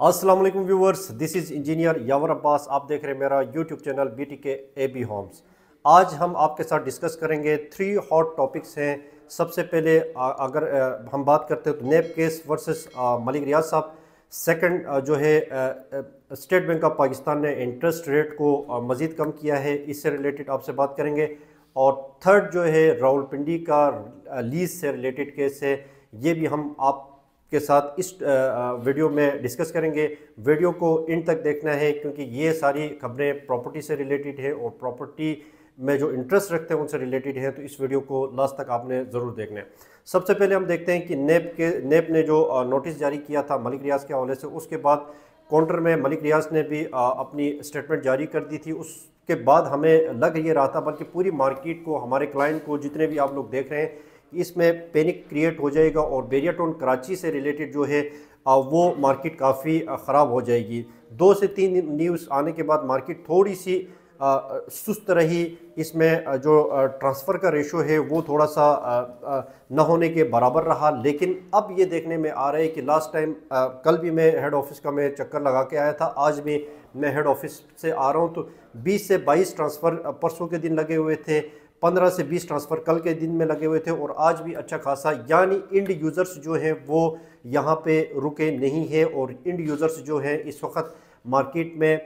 अस्सलाम वालेकुम viewers, this is engineer Yawar Abbas. आप देख रहे हैं मेरा YouTube channel BTK AB Homes. आज हम आपके साथ डिस्कस करेंगे 3 हॉट टॉपिक्स हैं। सबसे पहले अगर हम बात करते हैं तो नेब केस वर्सेस मलिक रियाज साहब। सेकंड जो है स्टेट बैंक ऑफ पाकिस्तान ने इंटरेस्ट रेट को मज़ीद कम किया है, इससे रिलेटेड आपसे बात करेंगे। और थर्ड जो है रावलपिंडी का लीज से रिलेटेड केस है, ये भी हम आप के साथ इस वीडियो में डिस्कस करेंगे। वीडियो को इन तक देखना है क्योंकि ये सारी खबरें प्रॉपर्टी से रिलेटेड है और प्रॉपर्टी में जो इंटरेस्ट रखते हैं उनसे रिलेटेड है, तो इस वीडियो को लास्ट तक आपने ज़रूर देखना है। सबसे पहले हम देखते हैं कि नेब ने जो नोटिस जारी किया था मलिक रियाज के हवाले से, उसके बाद काउंटर में मलिक रियाज ने भी अपनी स्टेटमेंट जारी कर दी थी। उसके बाद हमें लग ये रहा था, बल्कि पूरी मार्केट को, हमारे क्लाइंट को, जितने भी आप लोग देख रहे हैं, इसमें पैनिक क्रिएट हो जाएगा और बैरियर टोन कराची से रिलेटेड जो है वो मार्केट काफ़ी ख़राब हो जाएगी। 2 से 3 न्यूज़ आने के बाद मार्केट थोड़ी सी सुस्त रही। इसमें जो ट्रांसफ़र का रेशो है वो थोड़ा सा न होने के बराबर रहा। लेकिन अब ये देखने में आ रहा है कि लास्ट टाइम कल भी मैं हेड ऑफिस का मैं चक्कर लगा के आया था, आज भी मैं हेड ऑफिस से आ रहा हूँ, तो 20 से 22 ट्रांसफ़र परसों के दिन लगे हुए थे, 15 से 20 ट्रांसफ़र कल के दिन में लगे हुए थे और आज भी अच्छा खासा, यानी इंड यूज़र्स जो हैं वो यहाँ पे रुके नहीं है और इंड यूज़र्स जो हैं इस वक्त मार्केट में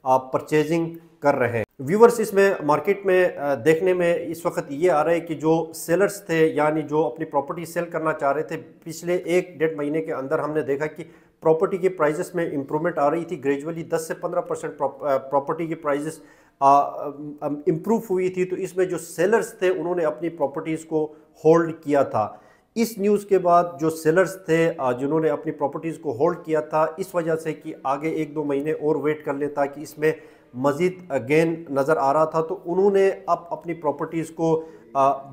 परचेजिंग कर रहे हैं। व्यूवर्स, इसमें मार्केट में देखने में इस वक्त ये आ रहा है कि जो सेलर्स थे, यानी जो अपनी प्रॉपर्टी सेल करना चाह रहे थे, पिछले 1-1.5 महीने के अंदर हमने देखा कि प्रॉपर्टी के प्राइजेस में इंप्रूवमेंट आ रही थी। ग्रेजुअली 10 से 15% प्रॉपर्टी की प्राइजेस इम्प्रूव हुई थी। तो इसमें जो सेलर्स थे उन्होंने अपनी प्रॉपर्टीज़ को होल्ड किया था। इस न्यूज़ के बाद जो सेलर्स थे जिन्होंने अपनी प्रॉपर्टीज़ को होल्ड किया था, इस वजह से कि आगे 1-2 महीने और वेट कर लें ताकि इसमें मज़ीद गेन नज़र आ रहा था, तो उन्होंने अब अपनी प्रॉपर्टीज़ को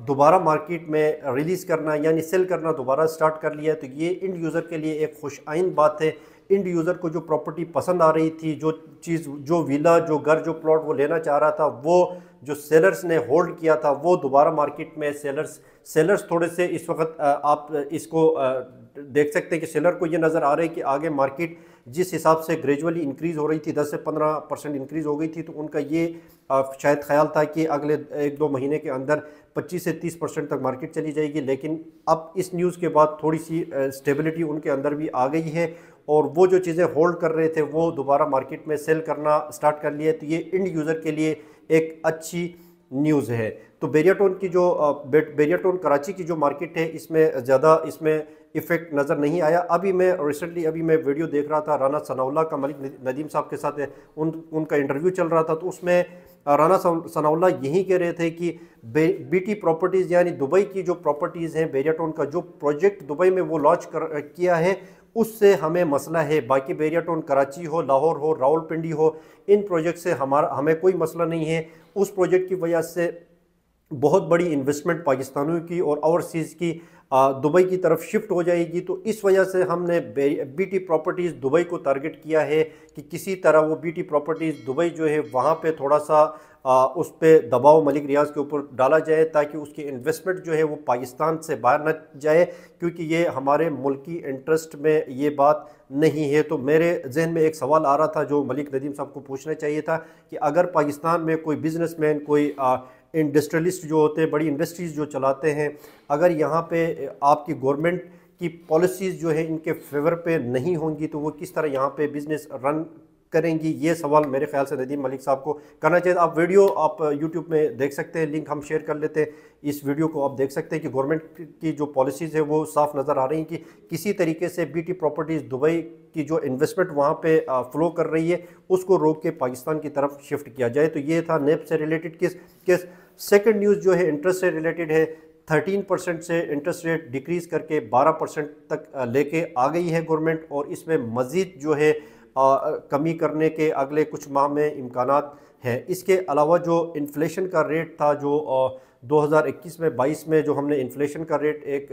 दोबारा मार्केट में रिलीज़ करना, यानी सेल करना दोबारा स्टार्ट कर लिया। तो ये इंड यूज़र के लिए एक खुशआइन बात है। इंड यूज़र को जो प्रॉपर्टी पसंद आ रही थी, जो चीज़, जो विला, जो घर, जो प्लॉट वो लेना चाह रहा था, वो जो सेलर्स ने होल्ड किया था, वो दोबारा मार्केट में सेलर्स थोड़े से इस वक्त आप इसको देख सकते हैं कि सेलर को ये नज़र आ रहा है कि आगे मार्केट जिस हिसाब से ग्रेजुअली इंक्रीज़ हो रही थी, 10 से 15% इंक्रीज़ हो गई थी, तो उनका ये शायद ख्याल था कि अगले 1-2 महीने के अंदर 25 से 30% तक मार्केट चली जाएगी। लेकिन अब इस न्यूज़ के बाद थोड़ी सी स्टेबिलिटी उनके अंदर भी आ गई है और वो जो चीज़ें होल्ड कर रहे थे वो दोबारा मार्केट में सेल करना स्टार्ट कर लिया है। तो ये इंड यूज़र के लिए एक अच्छी न्यूज़ है। तो बैरियर टोन कराची की जो मार्केट है, इसमें ज़्यादा इसमें इफ़ेक्ट नज़र नहीं आया। अभी मैं वीडियो देख रहा था, राना सनाउल्लाह का मलिक नदीम साहब के साथ उनका इंटरव्यू चल रहा था, तो उसमें राना सनाउल्लाह यही कह रहे थे कि BT प्रॉपर्टीज़, यानी दुबई की जो प्रॉपर्टीज़ हैं, बैरियर टोन का जो प्रोजेक्ट दुबई में वो लॉन्च किया है, उससे हमें मसला है। बाकी बैरियर टोन कराची हो, लाहौर हो, रावलपिंडी हो, इन प्रोजेक्ट से हमें कोई मसला नहीं है। उस प्रोजेक्ट की वजह से बहुत बड़ी इन्वेस्टमेंट पाकिस्तानियों की और ओवरसीज़ की दुबई की तरफ शिफ्ट हो जाएगी। तो इस वजह से हमने BT प्रॉपर्टीज़ दुबई को टारगेट किया है कि किसी तरह वो BT प्रॉपर्टीज़ दुबई जो है वहाँ पे थोड़ा सा उस पर दबाव मलिक रियाज के ऊपर डाला जाए ताकि उसकी इन्वेस्टमेंट जो है वो पाकिस्तान से बाहर न जाए, क्योंकि ये हमारे मुल्की इंटरेस्ट में ये बात नहीं है। तो मेरे जहन में एक सवाल आ रहा था जो मलिक नदीम साहब को पूछना चाहिए था कि अगर पाकिस्तान में कोई बिजनेसमैन, कोई इंडस्ट्रियलिस्ट जो होते हैं, बड़ी इंडस्ट्रीज़ जो चलाते हैं, अगर यहाँ पे आपकी गवर्नमेंट की पॉलिसीज़ जो है इनके फेवर पे नहीं होंगी तो वो किस तरह यहाँ पे बिज़नेस रन करेंगी। ये सवाल मेरे ख्याल से नदीम मलिक साहब को करना चाहिए। आप वीडियो आप यूट्यूब में देख सकते हैं, लिंक हम शेयर कर लेते हैं। इस वीडियो को आप देख सकते हैं कि गवर्नमेंट की जो पॉलिसीज़ है वो साफ नज़र आ रही हैं कि किसी तरीके से BT प्रॉपर्टीज़ दुबई की जो इन्वेस्टमेंट वहाँ पे फ़्लो कर रही है उसको रोक के पाकिस्तान की तरफ शिफ्ट किया जाए। तो ये था नेब से रिलेटेड केस। सेकेंड न्यूज़ जो है इंटरेस्ट से रिलेटेड है। 13% से इंटरेस्ट रेट डिक्रीज़ करके 12% तक लेके आ गई है गवर्नमेंट और इसमें मज़ीद जो है कमी करने के अगले कुछ माह में इम्कानात हैं। इसके अलावा जो इन्फ्लेशन का रेट था, जो 2021 में 22 में जो हमने इन्फ्लेशन का रेट एक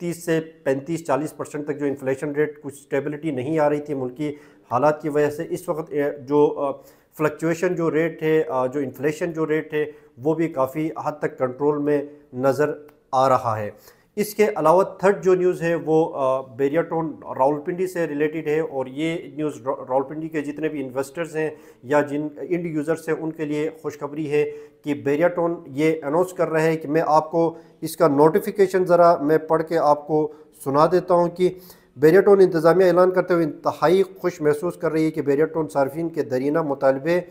30 से 35-40% तक जो इन्फ्लेशन रेट, कुछ स्टेबिलिटी नहीं आ रही थी मुल्की हालात की वजह से, इस वक्त जो फ्लक्चुएशन जो रेट है, जो इन्फ्लेशन जो रेट है, वो भी काफ़ी हद तक कंट्रोल में नज़र आ रहा है। इसके अलावा थर्ड जो न्यूज़ है वो बेरियाटोन रावलपिंडी से रिलेटेड है, और ये न्यूज़ रावलपिंडी के जितने भी इन्वेस्टर्स हैं या जिन इंड यूज़र्स हैं उनके लिए खुशखबरी है कि बेरियाटोन ये अनाउंस कर रहा है कि मैं आपको इसका नोटिफिकेशन ज़रा मैं पढ़ के आपको सुना देता हूँ कि बेरियाटोन इंतज़ामिया ऐलान करते हुए इंतहाई खुश महसूस कर रही है कि बेरियाटोन सार्फिन के दरीना मुतालबे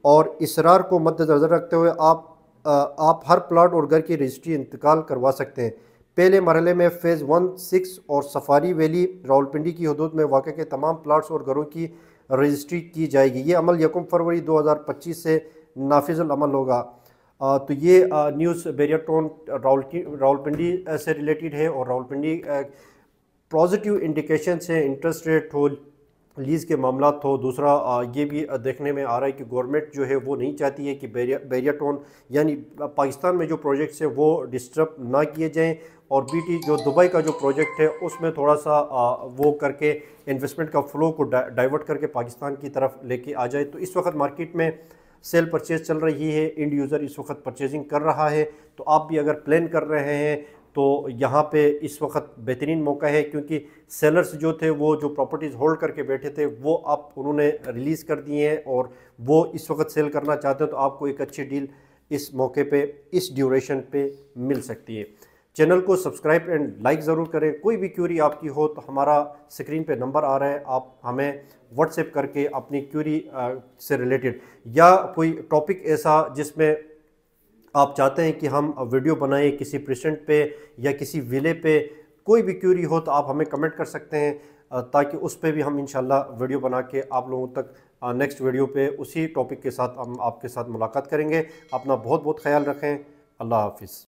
और इसरार को मद्देनज़र रखते हुए आप हर प्लाट और घर की रजिस्ट्री इंतकाल करवा सकते हैं। पहले मरहले में फ़ेज़ 1, 6 और सफारी वैली रावलपिंडी की हदूद में वाक़ के तमाम प्लाट्स और घरों की रजिस्ट्री की जाएगी। ये अमल 1 फरवरी 2025 से नाफिज़ुल अमल होगा। तो ये न्यूज़ बेरियाटोन रावलपिंडी से रिलेटेड है, और रावलपिंडी पॉजिटिव इंडिकेशन है, इंटरेस्ट रेट हो, लीज़ के मामला हो। दूसरा ये भी देखने में आ रहा है कि गवर्नमेंट जो है वो नहीं चाहती है कि बेरियाटोन यानी पाकिस्तान में जो प्रोजेक्ट्स हैं वो डिस्टर्ब ना किए जाएं, और बीटी जो दुबई का जो प्रोजेक्ट है उसमें थोड़ा सा वो करके इन्वेस्टमेंट का फ़्लो को डाइवर्ट करके पाकिस्तान की तरफ लेके आ जाए। तो इस वक्त मार्केट में सेल परचेज चल रही है, इंड यूज़र इस वक्त परचेजिंग कर रहा है। तो आप भी अगर प्लान कर रहे हैं तो यहाँ पे इस वक्त बेहतरीन मौका है, क्योंकि सेलर्स जो थे वो जो प्रॉपर्टीज़ होल्ड करके बैठे थे वो आप उन्होंने रिलीज़ कर दिए हैं, और वो इस वक्त सेल करना चाहते हैं। तो आपको एक अच्छी डील इस मौके पे इस ड्यूरेशन पे मिल सकती है। चैनल को सब्सक्राइब एंड लाइक ज़रूर करें। कोई भी क्यूरी आपकी हो तो हमारा स्क्रीन पे नंबर आ रहा है, आप हमें व्हाट्सएप करके अपनी क्यूरी से रिलेटेड या कोई टॉपिक ऐसा जिसमें आप चाहते हैं कि हम वीडियो बनाएं किसी पेशेंट पे या किसी विले पे, कोई भी क्यूरी हो तो आप हमें कमेंट कर सकते हैं, ताकि उस पे भी हम इंशाल्लाह वीडियो बना के आप लोगों तक नेक्स्ट वीडियो पे उसी टॉपिक के साथ हम आपके साथ मुलाकात करेंगे। अपना बहुत बहुत ख्याल रखें। अल्लाह हाफिज़।